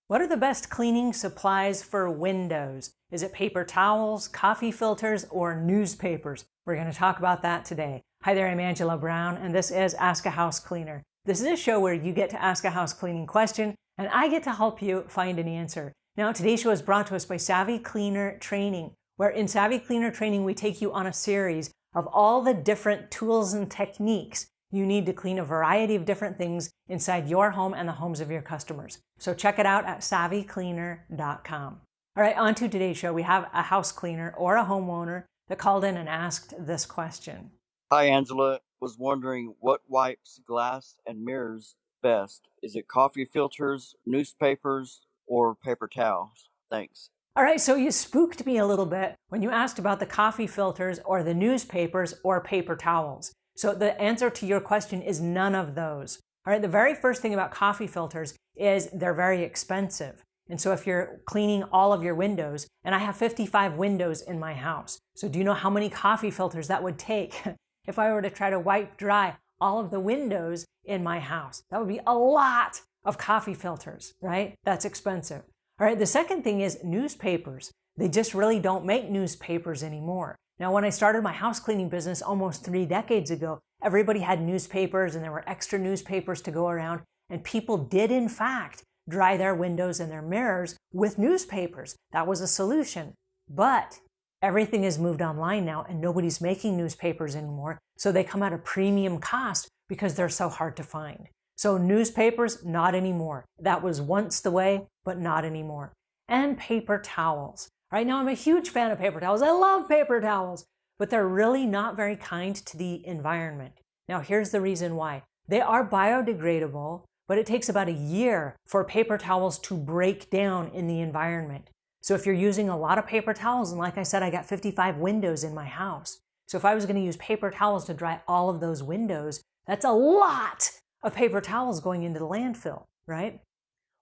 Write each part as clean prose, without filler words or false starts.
What are the best cleaning supplies for windows? Is it paper towels, coffee filters, or newspapers? We're going to talk about that today. Hi there, I'm Angela Brown, and this is Ask a House Cleaner. This is a show where you get to ask a house cleaning question, and I get to help you find an answer. Now, today's show is brought to us by Savvy Cleaner Training, where in Savvy Cleaner Training, we take you on a series of all the different tools and techniques you need to clean a variety of different things inside your home and the homes of your customers. So check it out at savvycleaner.com. All right, on to today's show. We have a house cleaner or a homeowner that called in and asked this question. Hi, Angela. Was wondering what wipes glass and mirrors best. Is it coffee filters, newspapers, or paper towels? Thanks. All right, so you spooked me a little bit when you asked about the coffee filters or the newspapers or paper towels. So the answer to your question is none of those. All right, the very first thing about coffee filters is they're very expensive. And so if you're cleaning all of your windows, and I have 55 windows in my house, so do you know how many coffee filters that would take if I were to try to wipe dry all of the windows in my house? That would be a lot of coffee filters, right? That's expensive. All right, the second thing is newspapers. They just really don't make newspapers anymore. Now, when I started my house cleaning business almost 3 decades ago, everybody had newspapers and there were extra newspapers to go around, and people did in fact dry their windows and their mirrors with newspapers. That was a solution. But everything has moved online now and nobody's making newspapers anymore, so they come at a premium cost because they're so hard to find. So newspapers, not anymore. That was once the way, but not anymore. And paper towels. Right now, I'm a huge fan of paper towels. I love paper towels, but they're really not very kind to the environment. Now, here's the reason why. They are biodegradable, but it takes about a year for paper towels to break down in the environment. So if you're using a lot of paper towels, and like I said, I got 55 windows in my house. So if I was going to use paper towels to dry all of those windows, that's a lot of paper towels going into the landfill, right?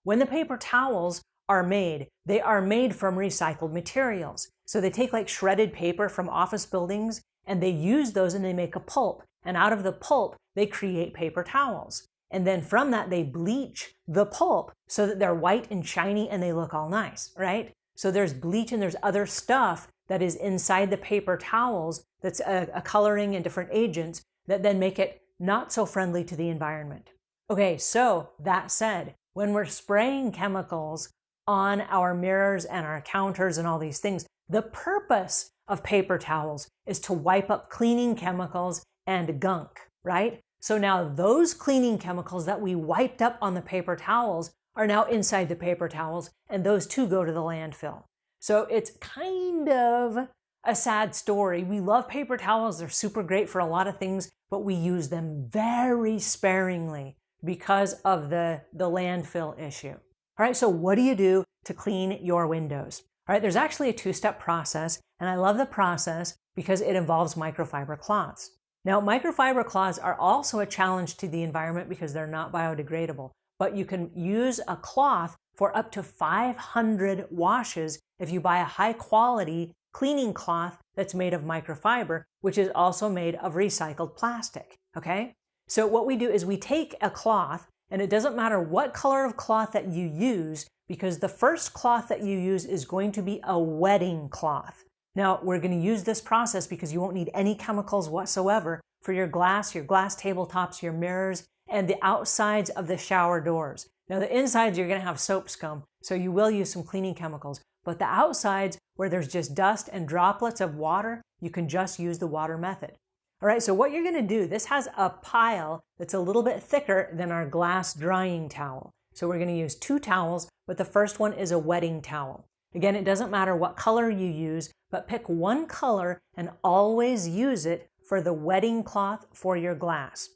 When the paper towels are made, they are made from recycled materials. So they take like shredded paper from office buildings and they use those and they make a pulp. And out of the pulp, they create paper towels. And then from that, they bleach the pulp so that they're white and shiny and they look all nice, right? So there's bleach and there's other stuff that is inside the paper towels that's a coloring and different agents that then make it not so friendly to the environment. Okay, so that said, when we're spraying chemicals on our mirrors and our counters and all these things, the purpose of paper towels is to wipe up cleaning chemicals and gunk, right? So now those cleaning chemicals that we wiped up on the paper towels are now inside the paper towels, and those too go to the landfill. So it's kind of a sad story. We love paper towels. They're super great for a lot of things, but we use them very sparingly because of the landfill issue. All right, so what do you do to clean your windows? All right, there's actually a 2-step process, and I love the process because it involves microfiber cloths. Now, microfiber cloths are also a challenge to the environment because they're not biodegradable, but you can use a cloth for up to 500 washes if you buy a high-quality cleaning cloth that's made of microfiber, which is also made of recycled plastic, okay? So what we do is we take a cloth, and it doesn't matter what color of cloth that you use, because the first cloth that you use is going to be a wetting cloth. Now, we're going to use this process because you won't need any chemicals whatsoever for your glass tabletops, your mirrors, and the outsides of the shower doors. Now, the insides, you're going to have soap scum, so you will use some cleaning chemicals. But the outsides, where there's just dust and droplets of water, you can just use the water method. All right, so what you're going to do, this has a pile that's a little bit thicker than our glass drying towel. So we're going to use 2 towels, but the first one is a wetting towel. Again, it doesn't matter what color you use, but pick one color and always use it for the wetting cloth for your glass.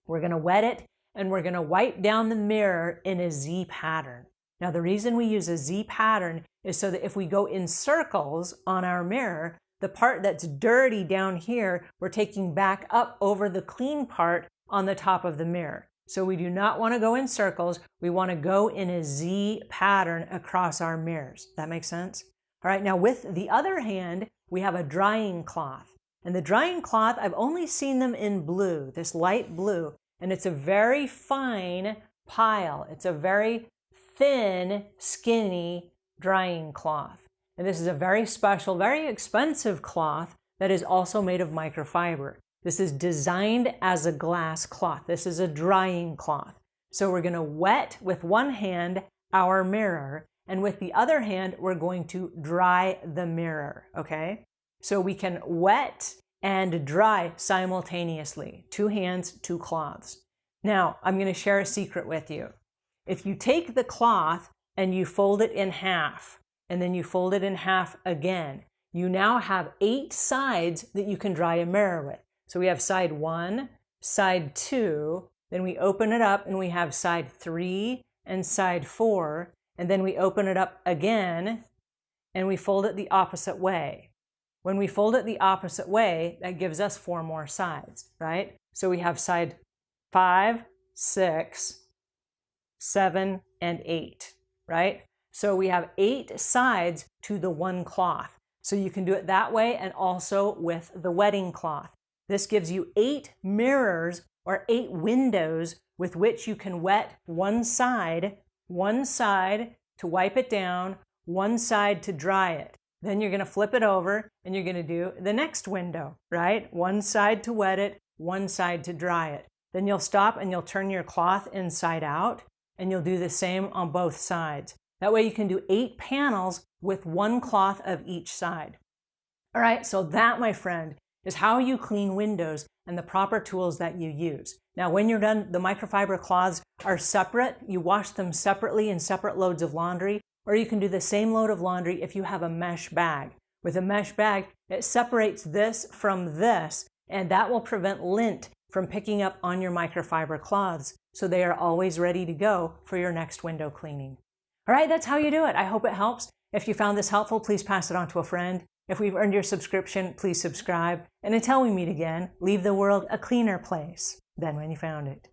We're going to wet it and we're going to wipe down the mirror in a Z pattern. Now, the reason we use a Z pattern is so that if we go in circles on our mirror, the part that's dirty down here, we're taking back up over the clean part on the top of the mirror. So we do not want to go in circles. We want to go in a Z pattern across our mirrors. That makes sense? All right, now with the other hand, we have a drying cloth. And the drying cloth, I've only seen them in blue, this light blue, and it's a very fine pile. It's a very thin, skinny drying cloth. And this is a very special, very expensive cloth that is also made of microfiber. This is designed as a glass cloth. This is a drying cloth. So we're going to wet with one hand our mirror, and with the other hand, we're going to dry the mirror, okay? So we can wet and dry simultaneously. 2 hands, 2 cloths. Now, I'm going to share a secret with you. If you take the cloth and you fold it in half, and then you fold it in half again, you now have 8 sides that you can dry a mirror with. So we have side 1, side 2, then we open it up and we have side 3 and side 4, and then we open it up again and we fold it the opposite way. When we fold it the opposite way, that gives us 4 more sides, right? So we have side 5, 6, 7, and 8, right? So we have 8 sides to the one cloth. So you can do it that way and also with the wetting cloth. This gives you 8 mirrors or 8 windows with which you can wet one side to wipe it down, one side to dry it. Then you're going to flip it over and you're going to do the next window, right? One side to wet it, one side to dry it. Then you'll stop and you'll turn your cloth inside out and you'll do the same on both sides. That way you can do 8 panels with one cloth of each side. All right, so that, my friend, is how you clean windows and the proper tools that you use. Now, when you're done, the microfiber cloths are separate. You wash them separately in separate loads of laundry, or you can do the same load of laundry if you have a mesh bag. With a mesh bag, it separates this from this, and that will prevent lint from picking up on your microfiber cloths, so they are always ready to go for your next window cleaning. All right, that's how you do it. I hope it helps. If you found this helpful, please pass it on to a friend. If we've earned your subscription, please subscribe. And until we meet again, leave the world a cleaner place than when you found it.